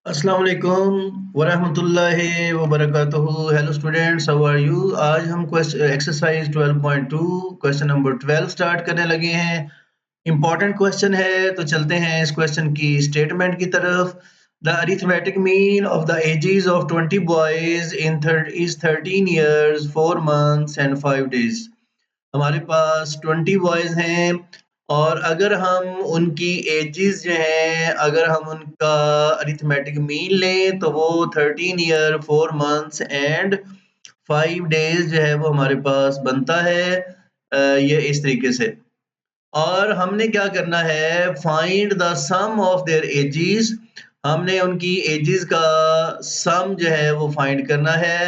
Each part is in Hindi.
अस्सलाम वालेकुम वरहमतुल्लाहि वबरकातुहू। Hello students, how are you? आज हम एक्सरसाइज 12.2 क्वेश्चन नंबर 12 स्टार्ट करने लगे हैं। इंपॉर्टेंट क्वेश्चन है, तो चलते हैं इस क्वेश्चन की स्टेटमेंट की तरफ। The arithmetic mean of the ages of 20 boys in third is 13 years 4 months and 5 days. हमारे पास 20 बॉयज हैं और अगर हम उनकी एजेस जो हैं, अगर हम उनका अरिथमेटिक मीन लें तो वो 13 ईयर 4 मंथ्स एंड 5 डेज जो है वो हमारे पास बनता है। ये इस तरीके से। और हमने क्या करना है, find the sum of their ages. हमने उनकी एजेस का सम जो है वो फाइंड करना है।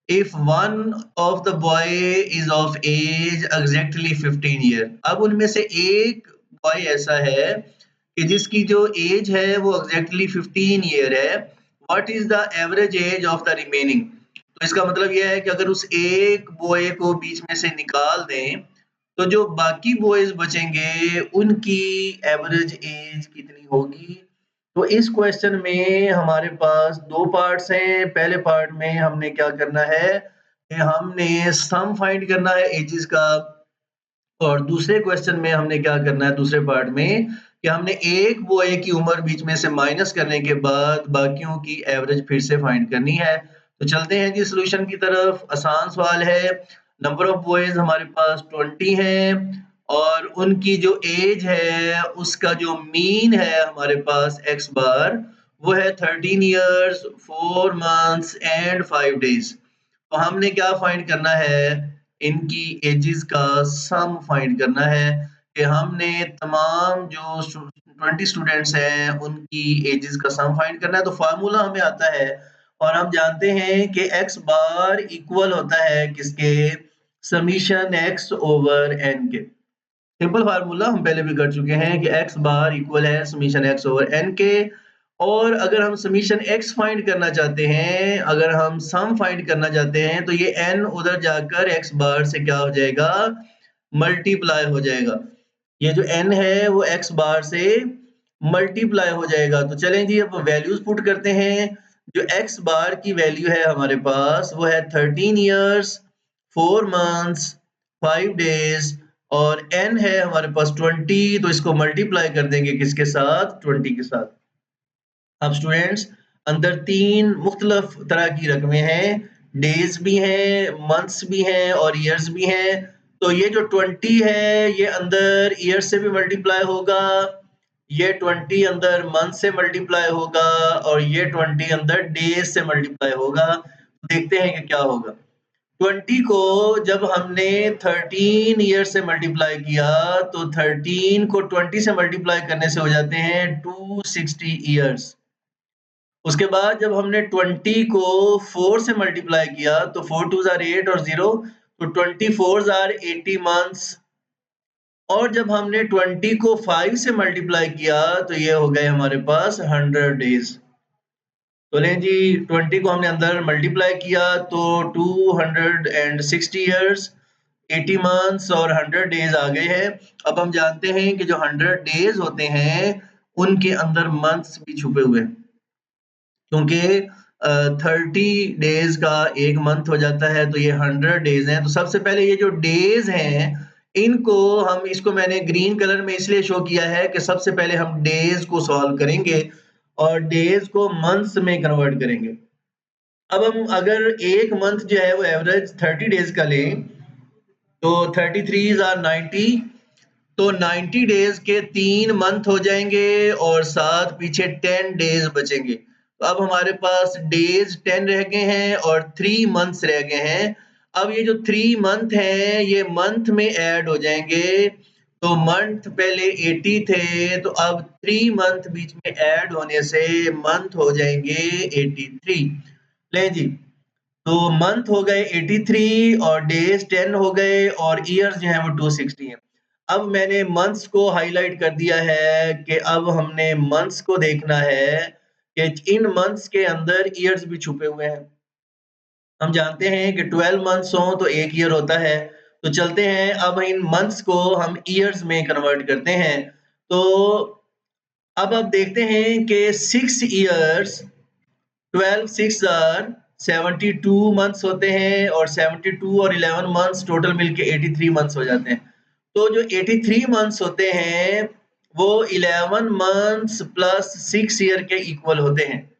If one of the boy is of age exactly 15 year. अब उनमें से एक बॉय ऐसा है कि जिसकी जो एज है वो एग्जैक्टली 15 ईयर है। What is the average age of the remaining? तो इसका मतलब यह है कि अगर उस एक बॉय को बीच में से निकाल दें तो जो बाकी बॉयज बचेंगे उनकी एवरेज एज कितनी होगी। तो इस क्वेश्चन में हमारे पास दो पार्ट्स हैं। पहले पार्ट में हमने क्या करना है कि हमने सम फाइंड करना है एजेस का, और दूसरे क्वेश्चन में हमने क्या करना है दूसरे पार्ट में कि हमने एक बॉय की उम्र बीच में से माइनस करने के बाद बाकियों की एवरेज फिर से फाइंड करनी है। तो चलते हैं जी सॉल्यूशन की तरफ। आसान सवाल है। नंबर ऑफ बॉयज हमारे पास 20 हैं और उनकी जो एज है उसका जो मीन है हमारे पास एक्स बार वो है 13 इयर्स 4 मंथ्स एंड 5 डेज। तो हमने क्या फाइंड करना है, इनकी एजेस का सम फाइंड करना है कि हमने तमाम जो 20 स्टूडेंट्स हैं उनकी एजेस का सम फाइंड करना है। तो फार्मूला हमें आता है और हम जानते हैं कि एक्स बार इक्वल होता है किसके, समीशन एक्स ओवर एन के। सिंपल फार्मूला हम पहले भी कर चुके हैं कि एक्स बार इक्वल है समीशन एक्स ओवर एन के। और अगर हम समीशन एक्स फाइंड करना चाहते हैं, अगर हम सम फाइंड करना चाहते हैं तो ये एन उधर जाकर एक्स बार से क्या हो जाएगा, मल्टीप्लाई हो जाएगा। ये जो एन है वो एक्स बार से मल्टीप्लाई हो जाएगा। तो चलें जी अब वैल्यूज पुट करते हैं। जो एक्स बार की वैल्यू है हमारे पास वो है 13 इयर्स 4 मंथ्स 5 डेज और एन है हमारे पास 20। तो इसको मल्टीप्लाई कर देंगे किसके साथ, 20 के साथ। अब स्टूडेंट्स अंदर तीन मुख्तलिफ तरह की रकमें हैं, डेज भी हैं, मंथ्स भी हैं और ईयर्स भी हैं। तो ये जो 20 है ये अंदर ईयर से भी मल्टीप्लाई होगा, ये 20 अंदर मंथ से मल्टीप्लाई होगा और ये 20 अंदर डेज से मल्टीप्लाई होगा। देखते हैं कि क्या होगा। 20 को जब हमने 13 ईयर से मल्टीप्लाई किया तो 13 को 20 से मल्टीप्लाई करने से हो जाते हैं 260 ईयर्स। उसके बाद जब हमने 20 को 4 से मल्टीप्लाई किया तो 4 2s आर 8 और 0, तो 24s आर 80 मंथ्स। और जब हमने 20 को 5 से मल्टीप्लाई किया तो ये हो गए हमारे पास 100 डेज। तो लें जी 20 को हमने अंदर मल्टीप्लाई किया तो 260 ईयर्स 80 मंथ्स और 100 डेज आ गए हैं। अब हम जानते हैं कि जो 100 डेज होते हैं उनके अंदर मंथ्स भी छुपे हुए हैं, क्योंकि 30 डेज का एक मंथ हो जाता है तो ये 100 डेज हैं। तो सबसे पहले ये जो डेज हैं इनको हम, इसको मैंने ग्रीन कलर में इसलिए शो किया है कि सबसे पहले हम डेज को सॉल्व करेंगे और डेज को मंथ्स में कन्वर्ट करेंगे। अब हम अगर एक मंथ जो है वो एवरेज 30 डेज का लें तो 33 आर 90, तो 90 डेज के 3 मंथ हो जाएंगे और साथ पीछे 10 डेज बचेंगे। तो अब हमारे पास डेज 10 रह गए हैं और 3 मंथ्स रह गए हैं। अब ये जो 3 मंथ हैं ये मंथ में ऐड हो जाएंगे। तो मंथ पहले 80 थे तो अब 3 मंथ बीच में ऐड होने से मंथ हो जाएंगे 83। लें जी, तो मंथ हो गए 83 और डेज 10 हो गए और ईयर्स जो हैं वो 260 हैं। अब मैंने मंथ्स को हाइलाइट कर दिया है कि अब हमने मंथ्स को देखना है कि इन मंथ्स के अंदर ईयर्स भी छुपे हुए हैं। हम जानते हैं कि 12 मंथ्स हों तो 1 ईयर होता है। तो चलते हैं अब इन मंथ्स को हम ईयर्स में कन्वर्ट करते हैं। तो अब आप देखते हैं कि 6 ईयर्स 12 6 आर 72 मंथ्स होते हैं और 72 और 11 मंथ्स टोटल मिलके 83 मंथ्स हो जाते हैं। तो जो 83 मंथ्स होते हैं वो 11 मंथ्स प्लस 6 ईयर के इक्वल होते हैं।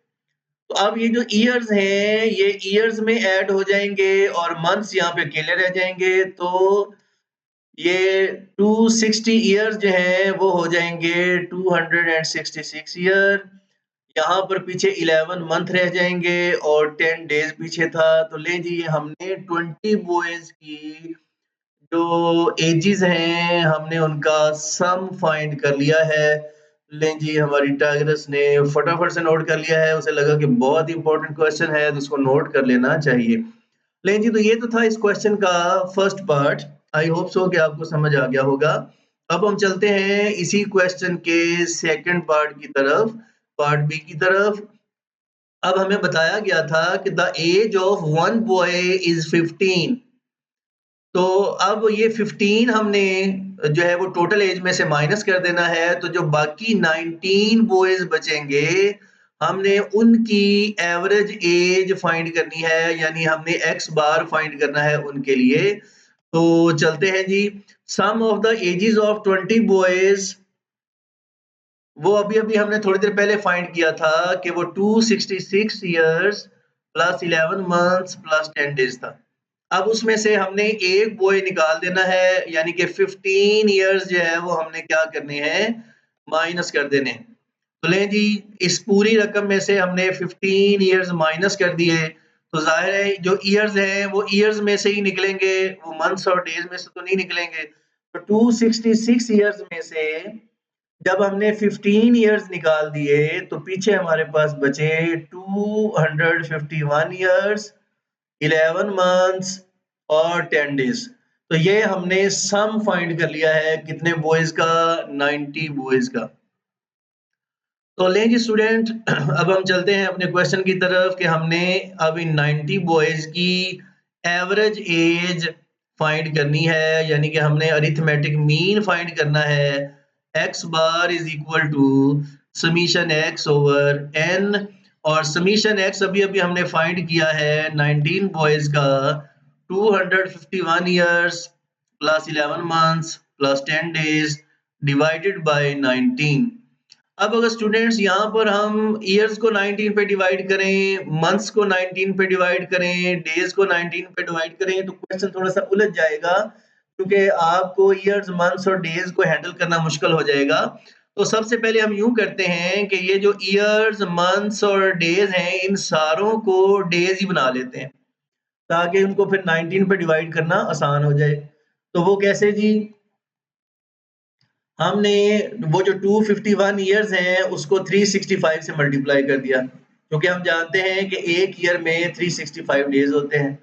तो अब ये जो ईयर्स हैं ये ईयर्स में ऐड हो जाएंगे और मंथ्स यहाँ पे अकेले रह जाएंगे। तो ये 260 ईयर्स जो हैं वो हो जाएंगे 266 ईयर। यहाँ पर पीछे 11 मंथ रह जाएंगे और 10 डेज पीछे था। तो ले जी हमने 20 बॉयज की जो एजेस हैं हमने उनका सम फाइंड कर लिया है। लें जी हमारी टाइग्रस ने फटाफट से नोट कर लिया है, उसे लगा कि बहुत इंपॉर्टेंट क्वेश्चन है तो उसको नोट कर लेना चाहिए। लें जी तो ये तो था इस क्वेश्चन का first part. I hope so कि आपको समझ आ गया होगा। अब हम चलते हैं इसी क्वेश्चन के सेकंड पार्ट की तरफ, पार्ट बी की तरफ। अब हमें बताया गया था कि the age of one boy is 15। तो अब ये 15 हमने जो है वो टोटल एज में से माइनस कर देना है। तो जो बाकी 19 बॉयज बचेंगे हमने उनकी एवरेज एज फाइंड करनी है, यानी हमने एक्स बार फाइंड करना है उनके लिए। तो चलते हैं जी। Some of the ages of 20 boys वो अभी हमने थोड़ी देर पहले फाइंड किया था कि वो 266 years plus 11 months plus 10 days था। अब उसमें से हमने एक बॉय निकाल देना है, यानी कि 15 ईयर्स जो है वो हमने क्या करने हैं, माइनस कर देने। तो लें जी इस पूरी रकम में से हमने 15 ईयर्स माइनस कर दिए। तो जाहिर है जो ईयर्स हैं वो ईयर्स में से ही निकलेंगे, वो मंथ्स और डेज में से तो नहीं निकलेंगे। तो 266 ईयर्स में से जब हमने 15 ईयर्स निकाल दिए तो पीछे हमारे पास बचे 251 ईयर्स, 11 मंथ्स और 10 डेज। तो ये हमने सम फाइंड कर लिया है कितने बॉयज का, 90 बॉयज का। तो लें जी स्टूडेंट अब हम चलते हैं अपने क्वेश्चन की तरफ कि हमने अब इन 90 बॉयज की एवरेज एज फाइंड करनी है, यानी कि हमने अरिथमेटिक मीन फाइंड करना है। X bar is equal to summation x over n, और समीशन एक्स अभी हमने फाइंड किया है 19 बॉयज का 251 years plus 11 months plus 10 days divided by 19। अब अगर स्टूडेंट्स यहाँ पर हम ईयर्स को 19 पे डिवाइड करें, मंथ्स को 19 पे डिवाइड करें, डेज को 19 पे डिवाइड करें तो क्वेश्चन थोड़ा सा उलझ जाएगा, क्योंकि आपको ईयर्स, मंथ्स और डेज को हैंडल करना मुश्किल हो जाएगा। तो सबसे पहले हम यूं करते हैं कि ये जो ईयर्स, मंथ्स और डेज हैं इन सारों को डेज ही बना लेते हैं ताकि उनको फिर 19 पे डिवाइड करना आसान हो जाए। तो वो कैसे जी, हमने वो जो 251 ईयर्स हैं उसको 365 से मल्टीप्लाई कर दिया, क्योंकि हम जानते हैं कि एक ईयर में 365 डेज होते हैं।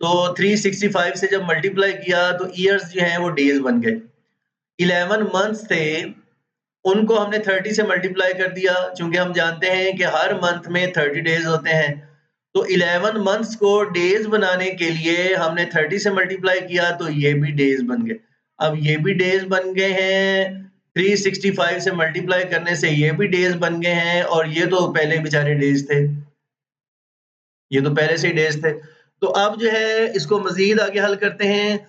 तो 365 से जब मल्टीप्लाई किया तो ईयर्स जो हैं वो डेज बन गए। 11 मंथ्स थे उनको हमने 30 से मल्टीप्लाई कर दिया, क्योंकि हम जानते हैं कि हर मंथ में 30 डेज होते हैं। तो 11 मंथ्स को डेज बनाने के लिए हमने 30 से मल्टीप्लाई किया तो ये भी डेज बन गए। अब ये भी डेज बन गए हैं, 365 से मल्टीप्लाई करने से ये भी डेज बन गए हैं, और ये तो पहले बेचारे डेज थे, ये तो पहले से ही डेज थे। तो अब जो है इसको मजीद आगे हल करते हैं।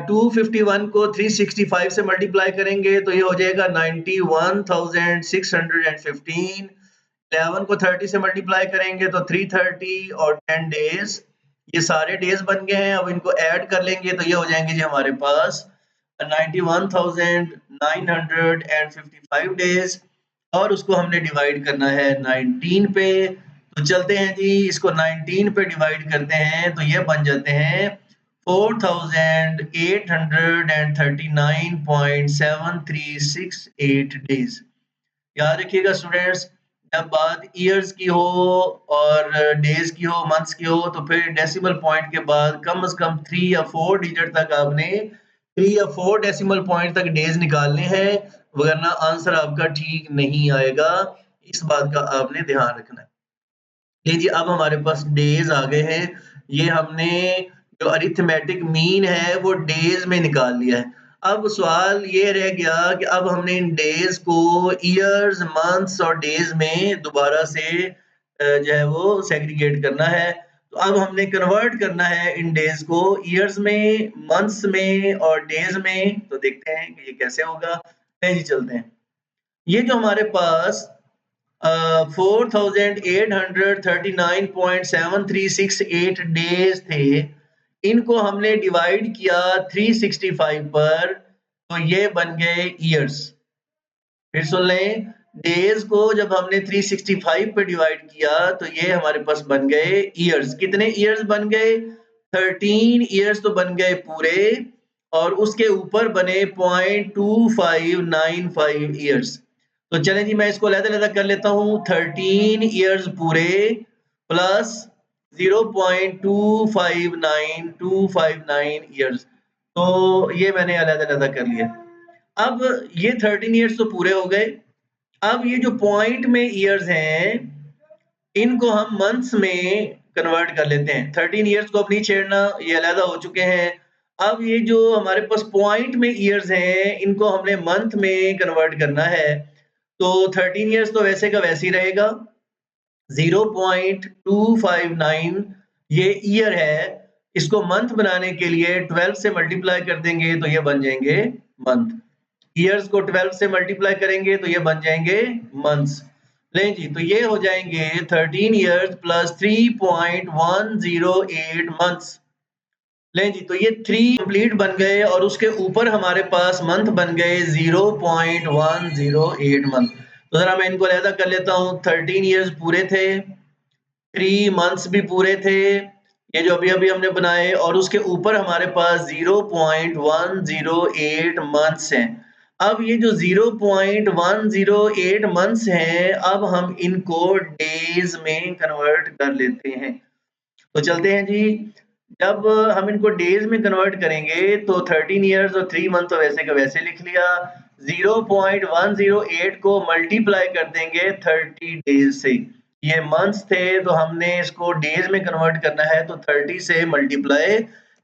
251 को 365 से मल्टीप्लाई करेंगे तो ये हो जाएगा 91,615। 11 को 30 से मल्टीप्लाई करेंगे तो 330 और 10 डेज, ये सारे डेज बन गए हैं। अब इनको ऐड कर लेंगे तो ये हो जाएंगे जी हमारे पास 91,955 डेज, और उसको हमने डिवाइड करना है 19 पे। तो चलते हैं जी, इसको 19 पे डिवाइड करते हैं तो ये बन जाते हैं 4,839.7368 डेज। याद रखिएगा स्टूडेंट्स, जब बात ईयर्स की हो और डेज की हो, मंथ्स की हो, तो फिर डेसिमल पॉइंट के बाद कम से कम 3 या 4 डिजिट तक आपने 3 या 4 डेसिमल पॉइंट तक डेज निकालने हैं, वरना आंसर आपका ठीक नहीं आएगा। इस बात का आपने ध्यान रखना है। लीजिए अब हमारे पास डेज आ गए हैं, ये हमने जो अरिथमेटिक मीन है वो डेज में निकाल लिया है। अब सवाल ये रह गया कि अब हमने इन डेज को ईयर्स, मंथ्स और डेज में दोबारा से जो है वो सेग्रीगेट करना है। तो अब हमने कन्वर्ट करना है इन डेज को ईयर्स में, मंथ्स में और डेज में। तो देखते हैं कि ये कैसे होगा। जी चलते हैं। ये जो हमारे पास 4839.7368 डेज थे, इनको हमने डिवाइड किया 365 पर, तो ये बन गए ईयर्स। फिर सुन लें, डेज को जब हमने 365 पे डिवाइड किया तो ये हमारे पास बन गए ईयर्स। कितने ईयर्स बन गए? 13 ईयर्स तो बन गए पूरे, और उसके ऊपर बने 0.2595 ईयर्स। तो चलें जी, मैं इसको अलग-अलग कर लेता हूँ। 13 ईयर्स पूरे प्लस 0.259259 ईयर्स। तो ये मैंने अलग-अलग कर लिया। अब ये 13 ईयर्स तो पूरे हो गए। अब ये जो पॉइंट में ईयर्स हैं, इनको हम मंथ्स में कन्वर्ट कर लेते हैं। 13 ईयर्स को अब नहीं छेड़ना, ये अलग हो चुके हैं। अब ये जो हमारे पास पॉइंट में ईयर्स हैं, इनको हमने मंथ में कन्वर्ट करना है। तो 13 ईयर्स तो वैसे का वैसे ही रहेगा। 0.259 ये ईयर है। इसको मंथ बनाने के लिए 12 से मल्टीप्लाई कर देंगे तो ये बन जाएंगे मंथ। ईयर्स को 12 से मल्टीप्लाई करेंगे तो ये बन जाएंगे मंथ्स। लें जी, तो ये हो जाएंगे 13 ईयर्स प्लस 3.108 मंथ्स। लें जी, तो ये 3 कंप्लीट बन गए और उसके ऊपर हमारे पास मंथ बन गए 0.108 मंथ। तो जरा मैं इनको अलग कर लेता हूँ। 13 ईयर्स पूरे थे, 3 मंथ्स भी पूरे थे, ये जो अभी-अभी हमने बनाए, और उसके ऊपर हमारे पास 0.108 मंथ्स हैं। अब ये जो 0.108 मंथ्स हैं, अब हम इनको डेज में कन्वर्ट कर लेते हैं। तो चलते हैं जी। जब हम इनको डेज में कन्वर्ट करेंगे तो 13 ईयर्स और 3 मंथ तो वैसे का वैसे लिख लिया। 0.108 को मल्टीप्लाई कर देंगे 30 डेज से। ये मंथ्स थे तो हमने इसको डेज में कन्वर्ट करना है, तो 30 से मल्टीप्लाई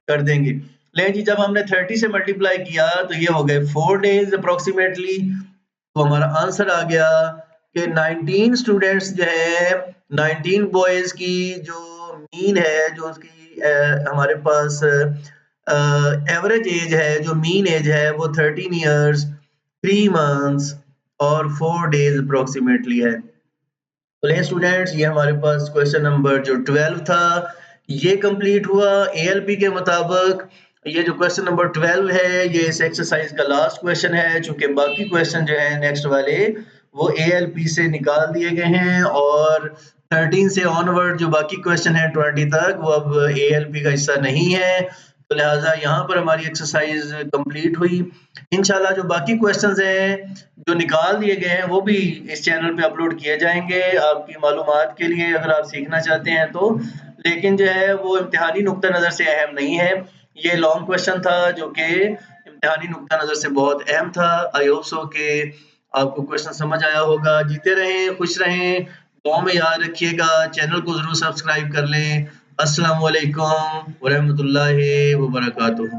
कर देंगे। लें जी, जब हमने 30 से मल्टीप्लाई किया तो ये हो गए 4 डेज अप्रोक्सीमेटली। तो हमारा आंसर आ गया कि 19 स्टूडेंट्स जो है, 19 बॉयज की जो मीन है, जो उसकी हमारे पास एवरेज एज है, जो मीन एज है, वो 13 ईयर्स 3 मंथ्स और 4 डेज अप्रोक्सीमेटली है। तो स्टूडेंट्स, ये हमारे पास क्वेश्चन नंबर जो 12 था ये कंप्लीट हुआ। एएलपी के मुताबिक ये जो क्वेश्चन नंबर 12 है, ये इस एक्सरसाइज का लास्ट क्वेश्चन है, चूंकि बाकी क्वेश्चन जो है नेक्स्ट वाले वो एएलपी से निकाल दिए गए हैं, और 13 से ऑनवर्ड जो बाकी क्वेश्चन है 20 तक, वो अब एएलपी का हिस्सा नहीं है। तो लिहाजा यहाँ पर हमारी एक्सरसाइज कंप्लीट हुई। इंशाल्लाह जो बाकी क्वेश्चंस हैं जो निकाल दिए गए हैं वो भी इस चैनल पे अपलोड किए जाएंगे आपकी मालूमात के लिए, अगर आप सीखना चाहते हैं तो। लेकिन जो है वो इम्तिहानी नुक्ता नज़र से अहम नहीं है। ये लॉन्ग क्वेश्चन था जो कि इम्तिहानी नुक्ता नज़र से बहुत अहम था। आई होप सो कि आपको क्वेश्चन समझ आया होगा। जीते रहें, खुश रहें, दुआ में याद रखिएगा। चैनल को ज़रूर सब्सक्राइब कर लें। अस्सलाम वालेकुम व रहमतुल्लाहि व बरकातुहू।